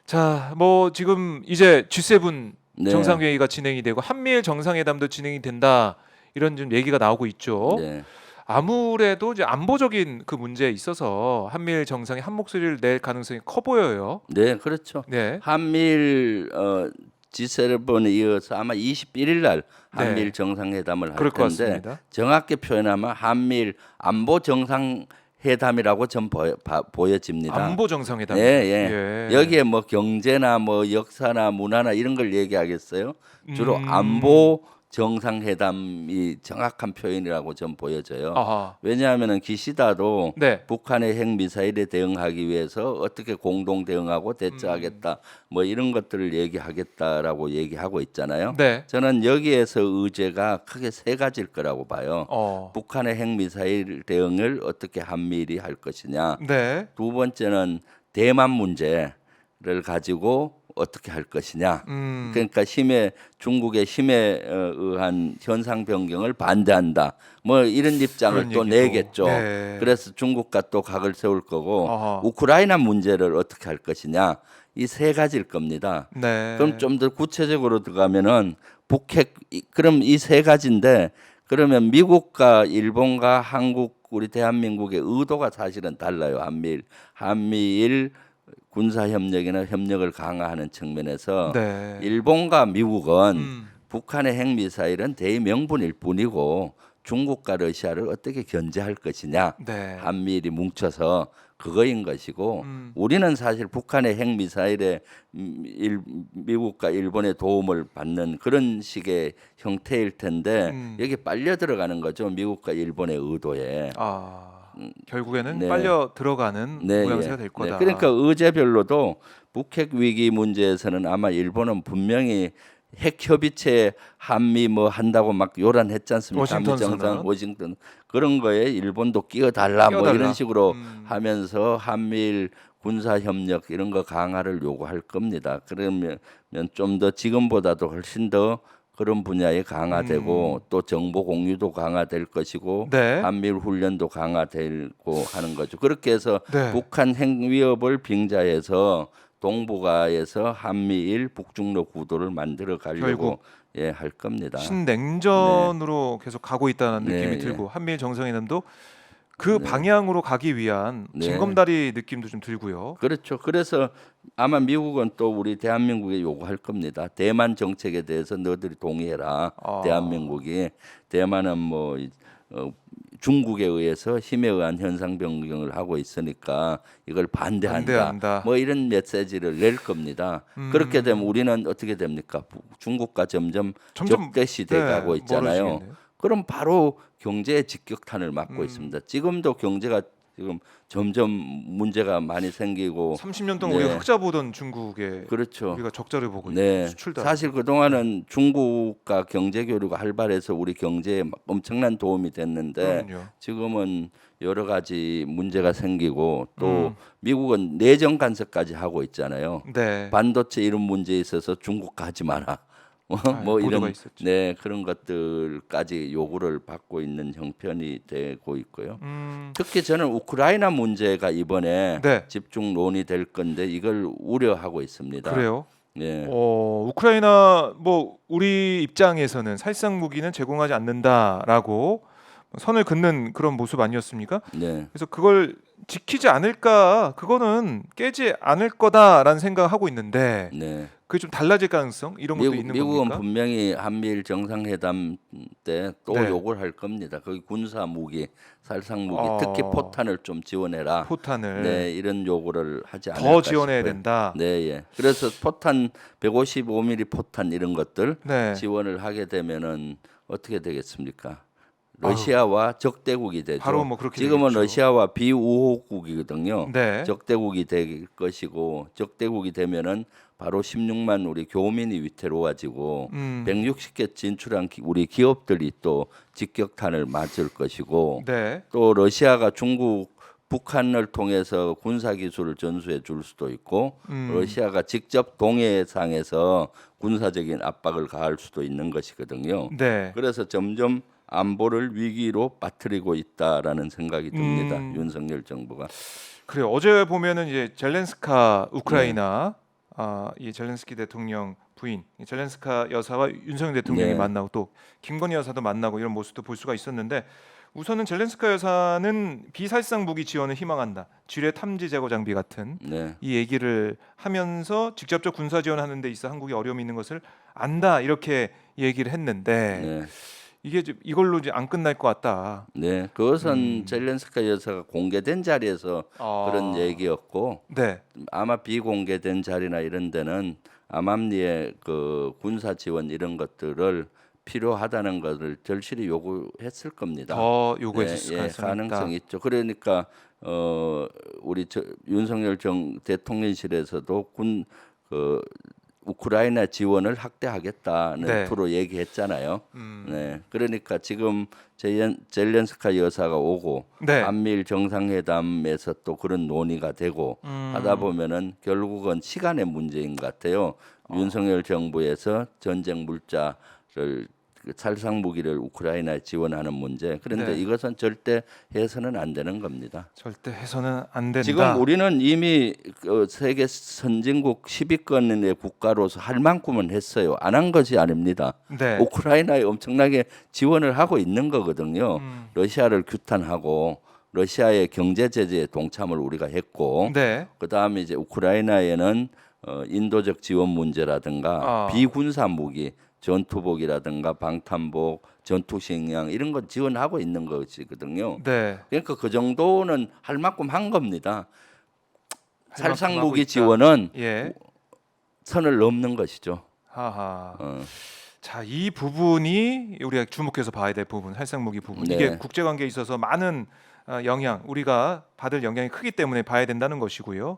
자, 뭐 지금 이제 G7 네. 정상회의가 진행이 되고 한미일 정상회담도 진행이 된다 이런 좀 얘기가 나오고 있죠. 네. 아무래도 이제 안보적인 그 문제에 있어서 한미일 정상이 한 목소리를 낼 가능성이 커 보여요. 네, 그렇죠. 네, 한미일 G7에 이어서 아마 21일 날 한미일 네, 정상회담을 할 그럴 것 텐데 같습니다. 정확히 표현하면 한미일 안보 정상회담이라고 전 보여집니다. 안보 예, 정상회담이다. 예. 예, 여기에 뭐 경제나 뭐 역사나 문화나 이런 걸 얘기하겠어요? 주로 음, 안보 정상회담이 정확한 표현이라고 전 보여져요. 아하, 왜냐하면은 기시다도 네, 북한의 핵 미사일에 대응하기 위해서 어떻게 공동 대응하고 대처하겠다 뭐 이런 것들을 얘기하겠다라고 얘기하고 있잖아요. 네, 저는 여기에서 의제가 크게 세 가지일 거라고 봐요. 어, 북한의 핵 미사일 대응을 어떻게 한미일이 할 것이냐. 네, 두 번째는 대만 문제를 가지고 어떻게 할 것이냐. 그러니까 중국의 힘에 의한 현상 변경을 반대한다. 뭐 이런 입장을 그런 또 얘기도, 내겠죠. 네, 그래서 중국과 또 각을 세울 거고 아하, 우크라이나 문제를 어떻게 할 것이냐. 이 세 가지일 겁니다. 그럼 네, 좀 더 구체적으로 들어가면은 그럼 이 세 가지인데 그러면 미국과 일본과 한국 우리 대한민국의 의도가 사실은 달라요. 한미일 군사 협력이나 협력을 강화하는 측면에서 네, 일본과 미국은 음, 북한의 핵미사일은 대명분일 뿐이고 중국과 러시아를 어떻게 견제할 것이냐 네, 한미일이 뭉쳐서 그거인 것이고 음. 우리는 사실 북한의 핵미사일에 미국과 일본의 도움을 받는 그런 식의 형태일 텐데 음. 여기 빨려 들어가는 거죠 미국과 일본의 의도에. 아, 결국에는 네. 빨려 들어가는 네, 모양새가 예. 될 네. 그러니까 거다. 의제별로도 북핵 위기 문제에서는 아마 일본은 분명히 핵 협의체 한미 뭐 한다고 막 요란했지 않습니까? 한미 워싱턴 정상 선언 워싱턴 그런 거에 일본도 끼어달라 뭐 이런 끼어달라. 식으로 하면서 한미일 군사 협력 이런 거 강화를 요구할 겁니다. 그러면 좀 더 지금보다도 훨씬 더 그런 분야에 강화되고 또 정보 공유도 강화될 것이고 네, 한미일 훈련도 강화되고 하는 거죠. 그렇게 해서 네. 북한 핵 위협을 빙자해서 동북아에서 한미일 북중로 구도를 만들어 가려고 결국 할 겁니다. 네, 신냉전으로 계속 가고 있다는 네, 느낌이 예, 들고 한미일 정상회담도 그 네, 방향으로 가기 위한 네. 징검다리 느낌도 좀 들고요. 그렇죠. 그래서 아마 미국은 또 우리 대한민국에 요구할 겁니다. 대만 정책에 대해서 너희들이 동의해라. 아, 대한민국이 대만은 뭐 중국에 의해서 힘에 의한 현상 변경을 하고 있으니까 이걸 반대한다. 반대한다. 뭐 이런 메시지를 낼 겁니다. 그렇게 되면 음, 우리는 어떻게 됩니까? 중국과 점점 점점 적대 시대에 네, 가고 있잖아요. 멀어지겠네요. 그럼 바로 경제의 직격탄을 맞고 음, 있습니다. 지금도 경제가 지금 점점 문제가 많이 생기고 30년 동안 우리가 네, 흑자 보던 중국에 그렇죠. 우리가 적자를 보고 있고 네, 수출도 안 사실 되고. 네, 그동안은 중국과 경제 교류가 활발해서 우리 경제에 막 엄청난 도움이 됐는데 그럼요. 지금은 여러 가지 문제가 생기고 또 음, 미국은 내정 간섭까지 하고 있잖아요. 네. 반도체 이런 문제에 있어서 중국 가지 마라. 아, 뭐 보도가 이런 있었죠. 네 그런 것들까지 요구를 받고 있는 형편이 되고 있고요. 음, 특히 저는 우크라이나 문제가 이번에 네, 집중 논의될 건데 이걸 우려하고 있습니다. 그래요. 예, 우크라이나 뭐 우리 입장에서는 살상 무기는 제공하지 않는다라고 선을 긋는 그런 모습 아니었습니까? 네, 그래서 그걸 지키지 않을까, 그거는 깨지 않을 거다라는 생각을 하고 있는데 네. 그게 좀 달라질 가능성 이런 것도 있는 미국은 겁니까? 분명히 한미일 정상회담 때 또 네, 요구를 할 겁니다. 거기 군사 무기, 살상 무기, 특히 어, 포탄을 좀 지원해라. 포탄을 네, 이런 요구를 하지 더 않을까 지원해야 싶어요. 된다. 네, 예. 그래서 포탄 155mm 포탄 이런 것들 네, 지원을 하게 되면은 어떻게 되겠습니까? 아유, 러시아와 적대국이 바로 되죠. 뭐 그렇게 지금은 되겠죠. 러시아와 비우호국이거든요. 네, 적대국이 될 것이고 적대국이 되면은 바로 16만 우리 교민이 위태로워지고 음, 160개 진출한 우리 기업들이 또 직격탄을 맞을 것이고 네, 또 러시아가 북한을 통해서 군사 기술을 전수해 줄 수도 있고 음, 러시아가 직접 동해상에서 군사적인 압박을 가할 수도 있는 것이거든요. 네, 그래서 점점 안보를 위기로 빠뜨리고 있다라는 생각이 듭니다. 음. 윤석열 정부가. 그래요. 어제 보면은 이제 젤렌스카 네, 우크라이나 이 젤렌스키 대통령 부인 이 젤렌스카 여사와 윤석열 대통령이 네. 만나고 또 김건희 여사도 만나고 이런 모습도 볼 수가 있었는데 우선은 젤렌스카 여사는 비살상 무기 지원을 희망한다. 지뢰 탐지 제거 장비 같은 네. 이 얘기를 하면서 직접적 군사 지원하는 데 있어 한국이 어려움이 있는 것을 안다 이렇게 얘기를 했는데 네. 이게 이걸로 이제 안 끝날 것 같다. 네. 그것은 젤렌스카 여사가 공개된 자리에서 아, 그런 얘기였고 네, 아마 비공개된 자리나 이런 데는 암암리의 그 군사 지원 이런 것들을 필요하다는 것을 절실히 요구했을 겁니다. 더 요구했을 예, 가능성이 있다. 가능성이 있죠. 그러니까 우리 윤석열 대통령실에서도 그 우크라이나 지원을 확대하겠다는 네. 투로 얘기했잖아요. 네, 그러니까 지금 젤렌스카 여사가 오고 네. 한미일 정상회담에서 또 그런 논의가 되고 하다 보면은 결국은 시간의 문제인 것 같아요. 윤석열 정부에서 전쟁 물자를 그 살상 무기를 우크라이나에 지원하는 문제. 그런데 네. 이것은 절대 해서는 안 되는 겁니다. 절대 해서는 안 된다. 지금 우리는 이미 그 세계 선진국 10위권의 국가로서 할 만큼은 했어요. 안 한 것이 아닙니다. 네. 우크라이나에 엄청나게 지원을 하고 있는 거거든요. 음. 러시아를 규탄하고 러시아의 경제 제재에 동참을 우리가 했고 네. 그다음에 이제 우크라이나에는 인도적 지원 문제라든가 아. 비군사 무기 전투복이라든가 방탄복, 전투식량 이런 거 지원하고 있는 것이거든요. 네. 그러니까 그 정도는 할 만큼 한 겁니다. 할 만큼 살상 하고 무기 있다. 지원은 예. 선을 넘는 것이죠. 하하. 어. 자, 이 부분이 우리가 주목해서 봐야 될 부분, 살상 무기 부분. 네. 이게 국제 관계에 있어서 많은 영향, 우리가 받을 영향이 크기 때문에 봐야 된다는 것이고요.